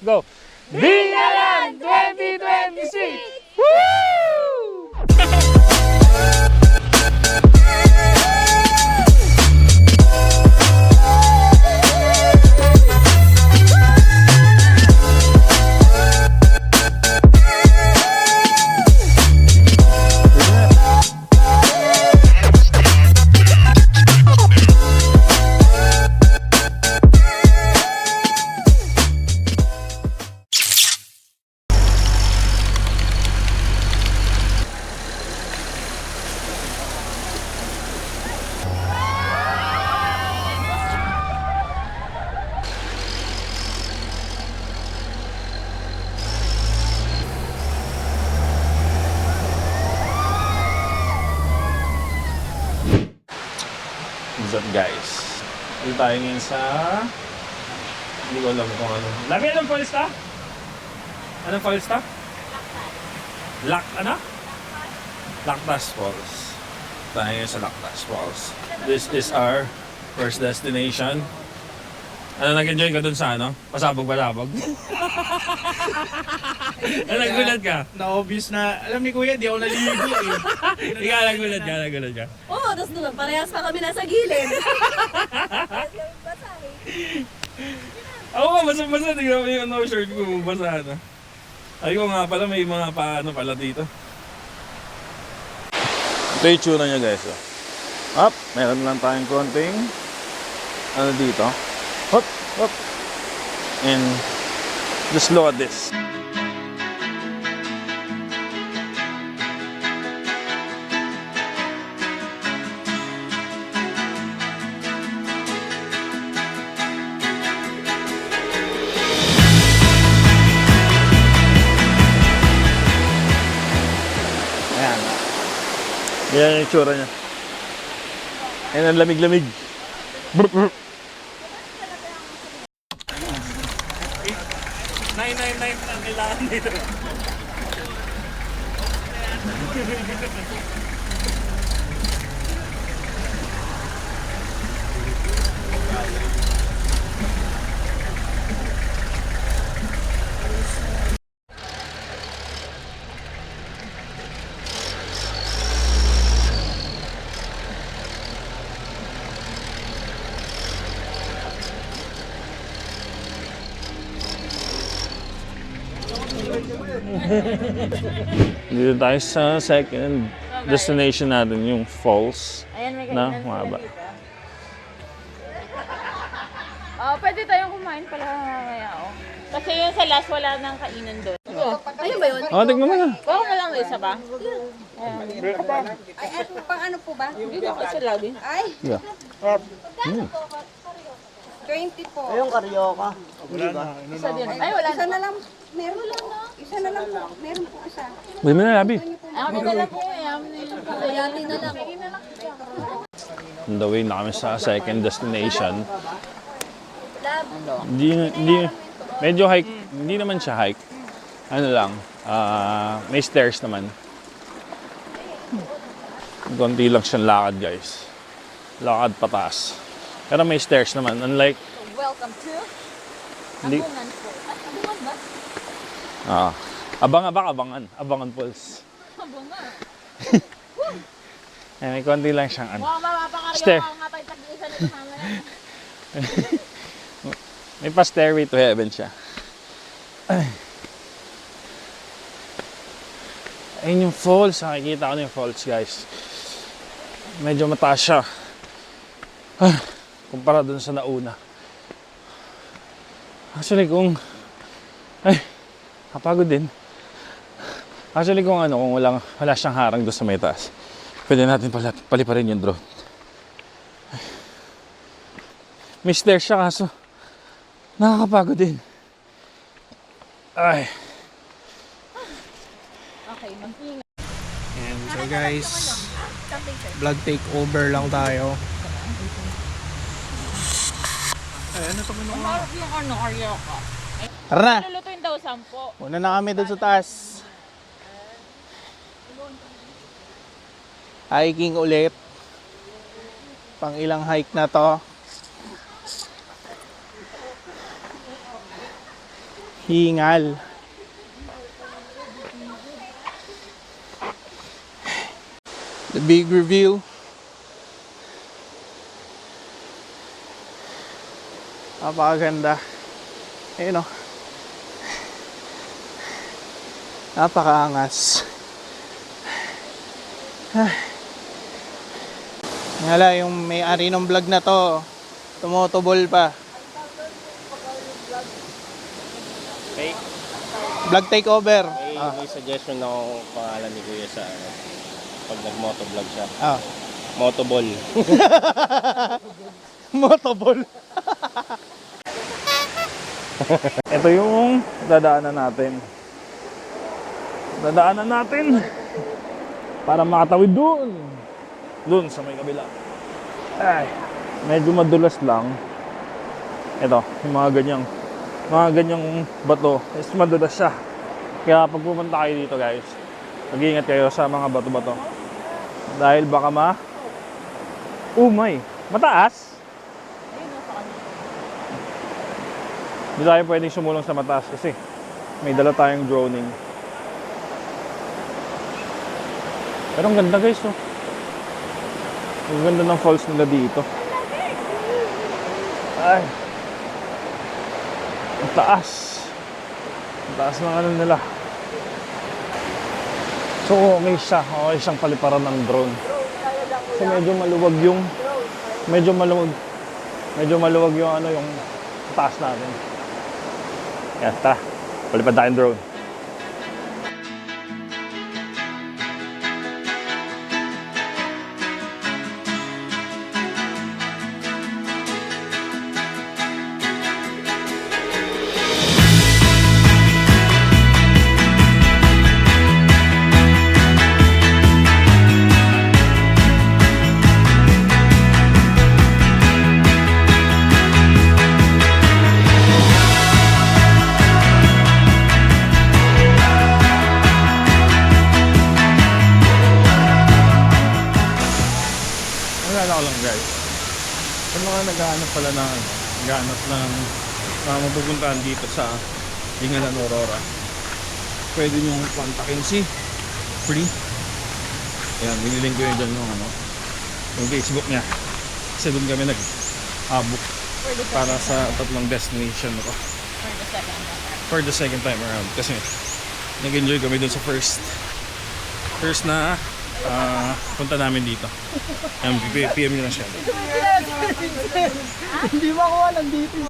Go! Vingalan 2026! Woo! What's up guys? Dito tayo ngayon sa... Hindi ko alam kung ano. Labi, anong falls ta? Anong falls ta? Ano? Lactas Falls. Tayo ngayon sa Lactas Falls. This is our first destination. Ano, nag-enjoy ka dun sa ano? Pasabog-pasabog? Nagulat ka? Na-obvious na, alam ni Kuya, di ako naliligo eh. Ikaw, nagulat ka. Oo, tapos doon, parehas pa kami nasa gilid. Ako nga, basa-basa. Tingnan mo yung shirt ko, basa na. Ay ko nga pala, may mga paano pala dito. Ito yung tsura niya guys. Up, meron lang tayong konting ano dito. Hop, hop. And just look at this. Ayan. Yan yung tsura niya. Ayan ang lamig-lamig. Burp, burp. 999 ang kailangan dito. Dito tayo sa second destination natin, yung falls. Ayan, may na kainan mahaba. sila dito. Pwede tayong kumain pala mamaya, oh. Kasi yung sa last, wala nang kainan doon. Ayun ba yun? Oh, tignan mo na. Baka mo lang isa ba? Ay, pang ano po ba? Dito ko sa lobby. Ay, Yeah. 20 po. Isa din. Ay, wala Isa na. na lang. Meron lang na. Isa na lang po. Meron po isa. Bili mo na, Labi. Ako na lang po, Ayati na lang. On the way na kami sa second destination. Hindi, medyo hike. Hindi naman siya hike. Ano lang, may stairs naman. Konti lang siyang lakad, guys. Lakad pataas. Pero may stairs naman. Unlike... Welcome to Hindi. Abungan po. Abungan ba? Abangan Falls. Abungan. May konti lang siyang ano. Mukhang mapapakarga Stair. ako nga tayo tag-isa nito mamaya. May pa stairway to heaven siya. Ay. Ayun yung falls. Nakikita ko na yung falls, guys. Medyo mataas siya. Kumpara dun sa nauna. Actually, kung... Ay, kapagod din. Actually, kung wala siyang harang doon sa may taas, pwede natin paliparin yung drone. May stairs siya kaso nakakapagod din. Ay. Okay, mag-ingat. And so guys, vlog takeover lang tayo. Ay, ano ito kinuha? Yung ano, karyoka. Tara na! Lulutuin daw 10. Una na kami doon sa taas. Hiking ulit. Pang ilang hike na to. Hingal. The big reveal. Napakaganda. Ayun o. Napakaangas. Ngala, yung may-ari ng vlog na to, tumutubol pa. May, Vlog takeover. may suggestion ako pangalan ni Kuya sa pag nag-motovlog siya. Ah. Motoball. Motoball. Ito yung dadaanan natin. Dadaanan natin para makatawid doon. Doon sa may kabila. Ay, medyo madulas lang. Ito, yung mga ganyang bato, is madulas siya. Kaya pag pupunta kayo dito guys, mag-iingat kayo sa mga bato-bato. Dahil baka mataas. Hindi tayo pwedeng sumulong sa mataas kasi may dala tayong droning. Pero ang ganda guys, no? Ang ganda ng falls nila dito. Ay, ang taas. Ang taas ng ano nila. So okay siya. Okay siyang paliparan ng drone. So medyo maluwag yung ano yung taas natin. Yan, tara. Palipad tayong drone. Naalala ko lang guys, sa mga naghahanap pala ng mapupuntahan dito sa Lingalan, Aurora, pwede nyo kontakin si Free. Ayan, biniling ko yun dyan yung Facebook niya, kasi doon kami nag-book para sa tatlong destination ko for the second time around, kasi nag-enjoy kami doon sa first na punta namin dito. PM nyo na siya. Hindi mo ako nandito.